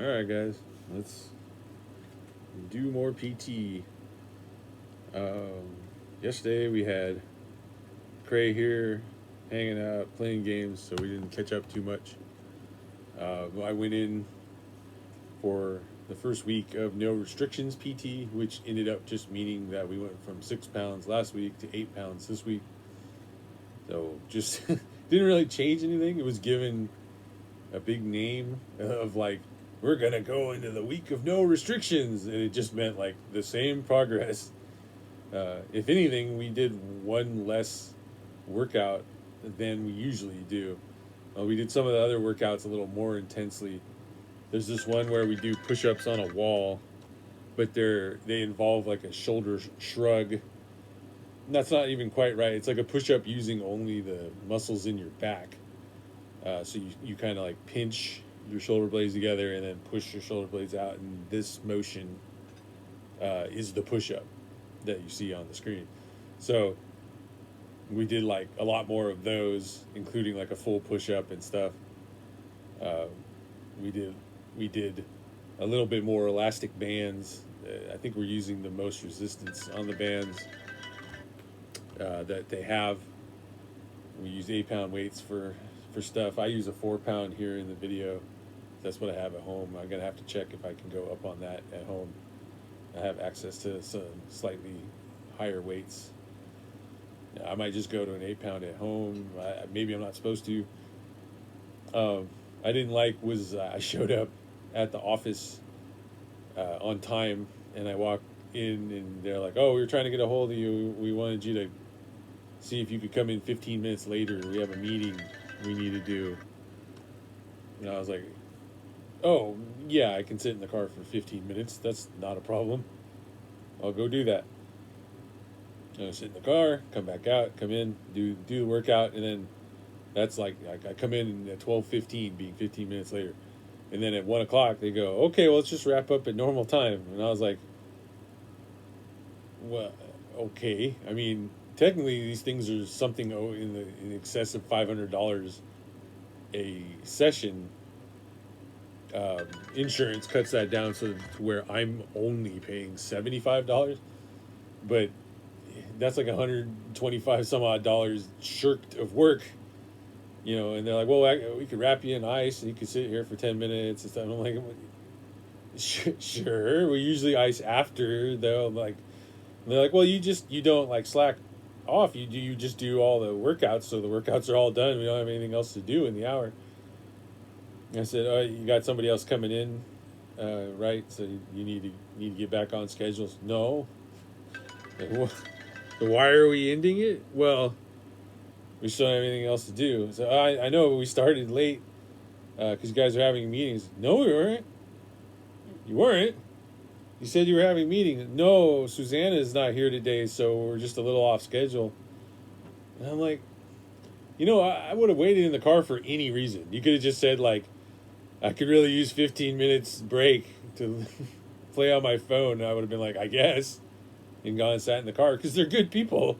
All right, guys, let's do more PT. Um, Yesterday we had Cray here hanging out, playing games, so we didn't catch up too much. I went in for the first week of no restrictions PT, which ended up just meaning that we went from 6 pounds last week to 8 pounds this week. So just didn't really change anything. It was given a big name of like, we're gonna go into the week of no restrictions, and it just meant like the same progress. If anything, we did one less workout than we usually do. We did some of the other workouts a little more intensely. There's this one where we do push-ups on a wall, but they involve like a shoulder shrug. And that's not even quite right. It's like a push-up using only the muscles in your back. So you kind of like pinch your shoulder blades together and then push your shoulder blades out, and this motion is the push-up that you see on the screen. So we did like a lot more of those, including like a full push-up and stuff. We did a little bit more elastic bands. I think we're using the most resistance on the bands that they have. We use 8-pound weights for stuff. I use a 4-pound here in the video. That's what I have at home. I'm gonna have to check if I can go up on that at home. I have access to some slightly higher weights. I might just go to an 8-pound at home. Maybe I'm not supposed to. I didn't like was I showed up at the office on time, and I walked in, and they're like, "Oh, we were trying to get a hold of you. We wanted you to see if you could come in 15 minutes later. We have a meeting we need to do." And I was like, "Oh, yeah, I can sit in the car for 15 minutes. That's not a problem. I'll go do that." I sit in the car, come back out, come in, do the workout, and then that's like I come in at 12:15, being 15 minutes later, and then at 1 o'clock they go, "Okay, well, let's just wrap up at normal time." And I was like, "Well, okay. I mean, technically these things are something in excess of $500 a session. Insurance cuts that down to where I'm only paying $75, but that's like 125 some odd dollars shirked of work, and they're like, "Well, we could wrap you in ice and you could sit here for 10 minutes and stuff." And I'm like, "Sure." We usually ice after, though. Like, they're like, "Well, you don't like slack off. You just do all the workouts, so the workouts are all done. We don't have anything else to do in the hour." I said, "Oh, you got somebody else coming in, right? So you need to get back on schedules." "No." Like, so why are we ending it? "Well, we still don't have anything else to do." So I know, but we started late because you guys are having meetings. "No, we weren't. You weren't. You said you were having meetings." "No, Susanna is not here today, so we're just a little off schedule." And I'm like, I would have waited in the car for any reason. You could have just said, like, I could really use 15 minutes break to play on my phone. I would have been like, I guess, and gone and sat in the car, because they're good people.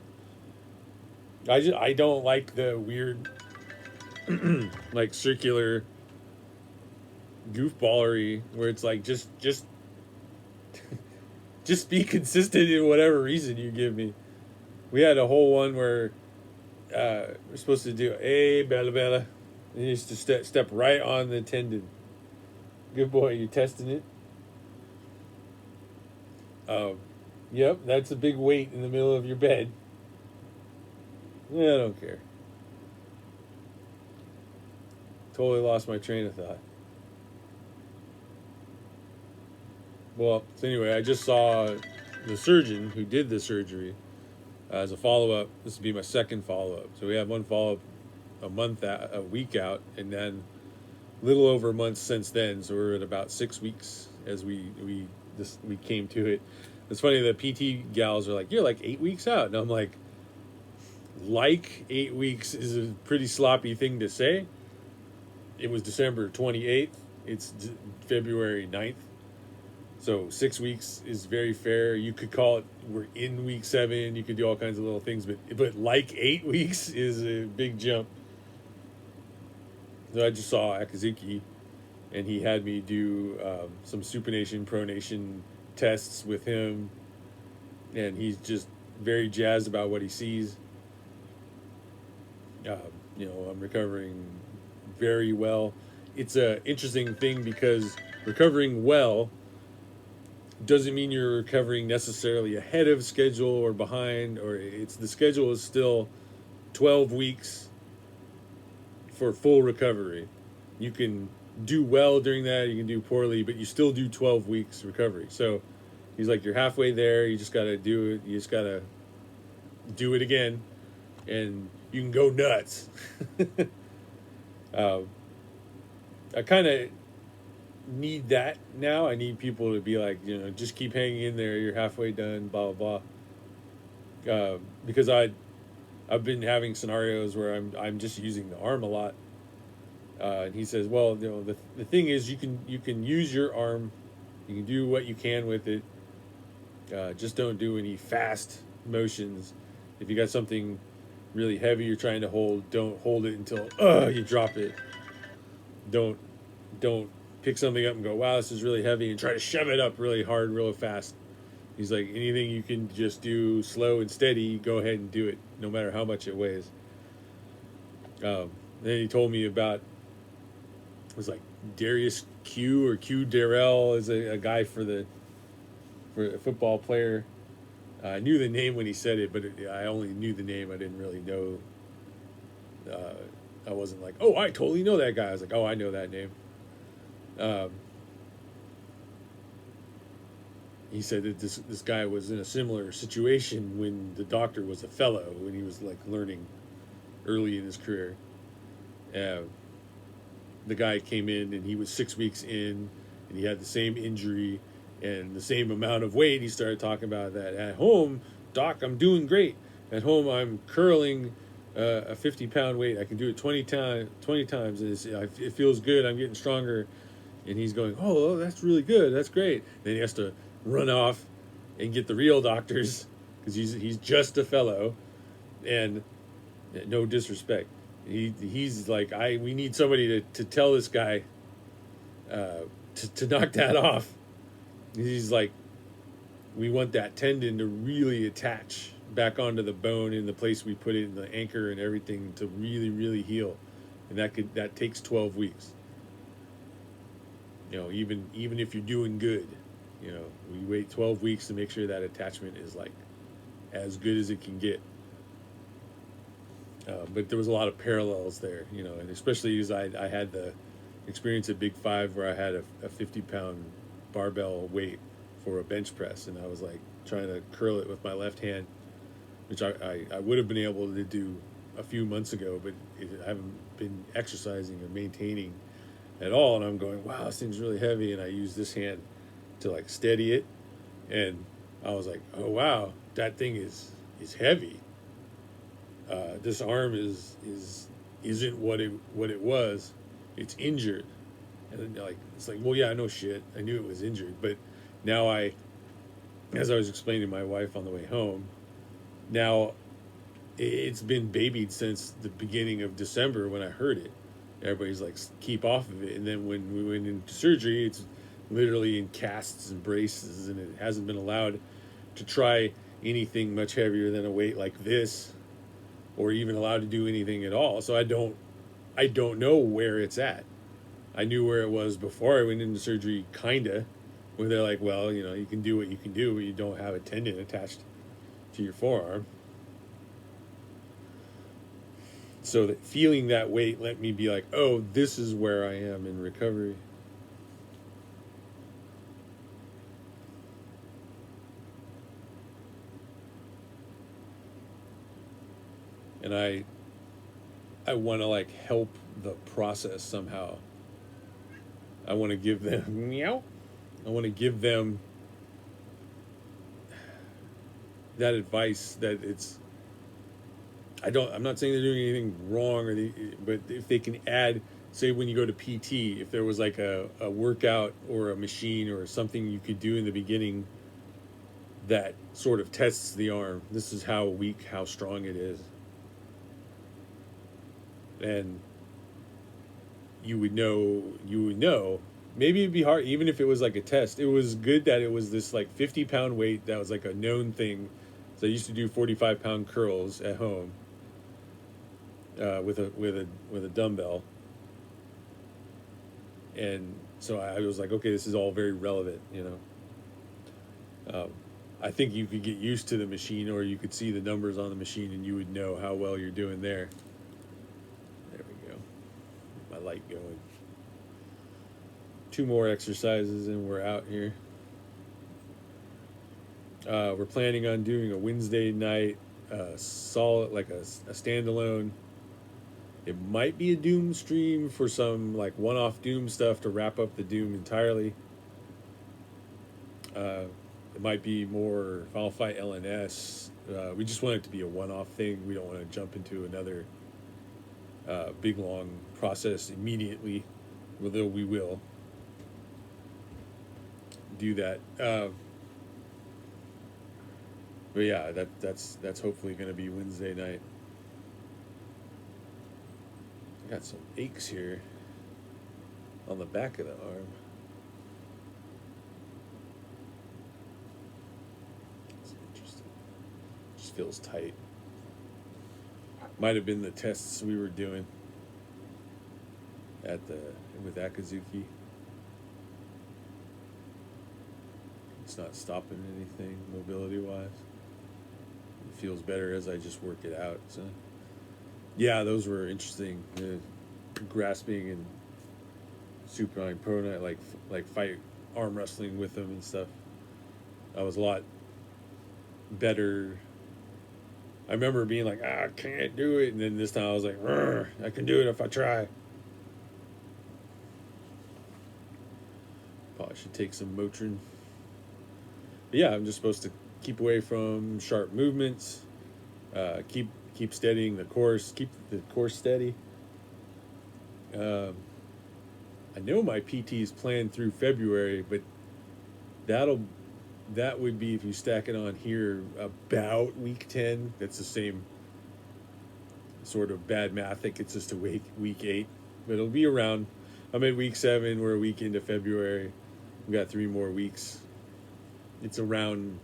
I don't like the weird like circular goofballery where it's like just just be consistent in whatever reason you give me. We had a whole one where we're supposed to do "Hey, Bella Bella," and you used to step right on the tendon. Good boy, you're testing it. Yep, that's a big weight in the middle of your bed. Yeah, I don't care. Totally lost my train of thought. Well, so anyway, I just saw the surgeon who did the surgery as a follow-up. This will be my second follow-up. So we had one follow-up a week out, and then a little over a month since then. So we're at about 6 weeks as we came to it. It's funny, the PT gals are like, "You're like 8 weeks out," and I'm like 8 weeks is a pretty sloppy thing to say. It was December 28th. It's February 9th. So 6 weeks is very fair. You could call it we're in week 7. You could do all kinds of little things, but like 8 weeks is a big jump. So I just saw Akazuki, and he had me do some supination, pronation tests with him, and he's just very jazzed about what he sees. Um, I'm recovering very well. It's a interesting thing because recovering well doesn't mean you're recovering necessarily ahead of schedule or behind, or it's the schedule is still 12 weeks for full recovery. You can do well during that, you can do poorly, but you still do 12 weeks recovery. So he's like, you're halfway there, you just got to do it, you just got to do it again, and you can go nuts. uh, I kind of need that now. I need people to be like, just keep hanging in there, you're halfway done, blah, blah, blah. Because I've been having scenarios where I'm just using the arm a lot. And he says, well, the thing is, you can use your arm, you can do what you can with it. Just don't do any fast motions. If you got something really heavy you're trying to hold, don't hold it until you drop it. Don't pick something up and go, wow, this is really heavy, and try to shove it up really hard, real fast. He's like, anything you can just do slow and steady, go ahead and do it, no matter how much it weighs. Then he told me about, it was like Darius Q or Q Darrell is a guy for a football player. I knew the name when he said it, but I only knew the name. I didn't really know. I wasn't like, oh, I totally know that guy. I was like, oh, I know that name. He said that this guy was in a similar situation when the doctor was a fellow, when he was like learning early in his career. The guy came in and he was 6 weeks in, and he had the same injury and the same amount of weight. He started talking about that. At home, doc, I'm doing great. At home, I'm curling a 50-pound weight. I can do it 20 times. It feels good. I'm getting stronger. And he's going, oh, that's really good. That's great. Then he has to run off and get the real doctors because he's just a fellow. And no disrespect, he's like, we need somebody to tell this guy to knock that off. He's like, we want that tendon to really attach back onto the bone in the place we put it in the anchor and everything to really, really heal. And that takes 12 weeks. Even if you're doing good, we wait 12 weeks to make sure that attachment is like as good as it can get. But there was a lot of parallels there, and especially as I had the experience at Big Five where I had a 50-pound barbell weight for a bench press, and I was like trying to curl it with my left hand, which I would have been able to do a few months ago, but I haven't been exercising or maintaining at all, and I'm going, wow, this thing's really heavy, and I use this hand to like steady it, and I was like, oh wow, that thing is heavy. This arm isn't what it was. It's injured, and then it's like, well, yeah, no shit, I knew it was injured, but now as I was explaining to my wife on the way home, now it's been babied since the beginning of December when I heard it. Everybody's like, keep off of it, and then when we went into surgery, it's literally in casts and braces, and it hasn't been allowed to try anything much heavier than a weight like this, or even allowed to do anything at all. So I don't know where it's at. I knew where it was before I went into surgery, kinda, where they're like, well, you can do what you can do, but you don't have a tendon attached to your forearm. So that feeling that weight let me be like, oh, this is where I am in recovery. And I want to like help the process somehow. I want to give them meow. I want to give them that advice that I'm not saying they're doing anything wrong, but if they can add, say when you go to PT, if there was like a workout or a machine or something you could do in the beginning that sort of tests the arm. This is how weak, how strong it is. And you would know. Maybe it'd be hard, even if it was like a test. It was good that it was this like 50-pound weight that was like a known thing. So I used to do 45-pound curls at home with a dumbbell, and so I was like, okay, this is all very relevant, I think you could get used to the machine, or you could see the numbers on the machine, and you would know how well you're doing there. There we go. My light going. 2 more exercises, and we're out here. We're planning on doing a Wednesday night, solid, like a standalone. It might be a Doom stream for some like one-off Doom stuff to wrap up the Doom entirely. It might be more Final Fight LNS. We just want it to be a one-off thing. We don't want to jump into another big long process immediately, although we will do that. But yeah, that's hopefully going to be Wednesday night. I got some aches here on the back of the arm. That's interesting. Just feels tight. Might have been the tests we were doing with Akazuki. It's not stopping anything mobility wise. It feels better as I just work it out. So yeah, those were interesting. Grasping and supine pronate, like fight arm wrestling with them and stuff. I was a lot better. I remember being like, I can't do it, and then this time I was like, I can do it if I try. Probably should take some Motrin. But yeah, I'm just supposed to keep away from sharp movements. Keep steadying the course. Keep the course steady. I know my PT is planned through February, but that would be, if you stack it on here, about week 10. That's the same sort of bad math that gets us to week 8. But it'll be around. I'm at week 7. We're a week into February. We've got 3 more weeks. It's around.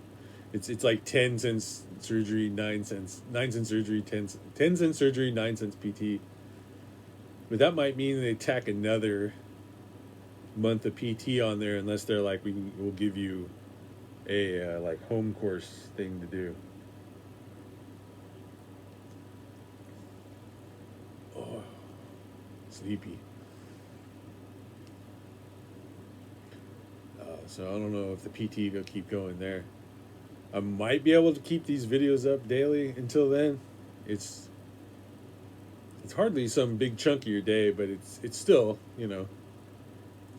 It's like 10 cents surgery, 9 cents surgery, 10 cents surgery, 9 cents PT. But that might mean they tack another month of PT on there, unless they're like, we'll give you a like home course thing to do. Oh, sleepy. So I don't know if the PT will keep going there. I might be able to keep these videos up daily until then. It's hardly some big chunk of your day, but it's still,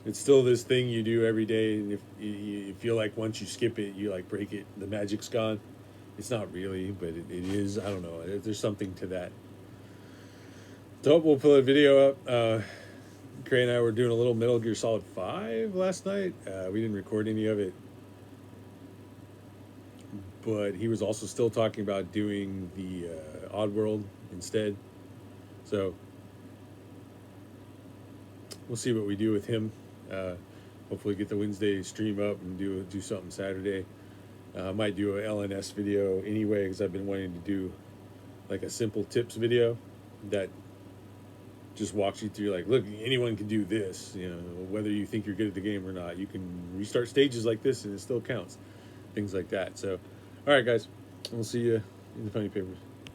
it's still this thing you do every day, and if you feel like once you skip it, you like break it, the magic's gone. It's not really, but it is. I don't know. There's something to that. So we'll pull a video up. Cray and I were doing a little Metal Gear Solid 5 last night. We didn't record any of it, but he was also still talking about doing the Oddworld instead. So we'll see what we do with him. Hopefully get the Wednesday stream up and do something Saturday. I might do a LNS video anyway, because I've been wanting to do like a simple tips video that just walks you through, like, look, anyone can do this, whether you think you're good at the game or not. You can restart stages like this and it still counts. Things like that. So, all right, guys, we'll see you in the funny papers.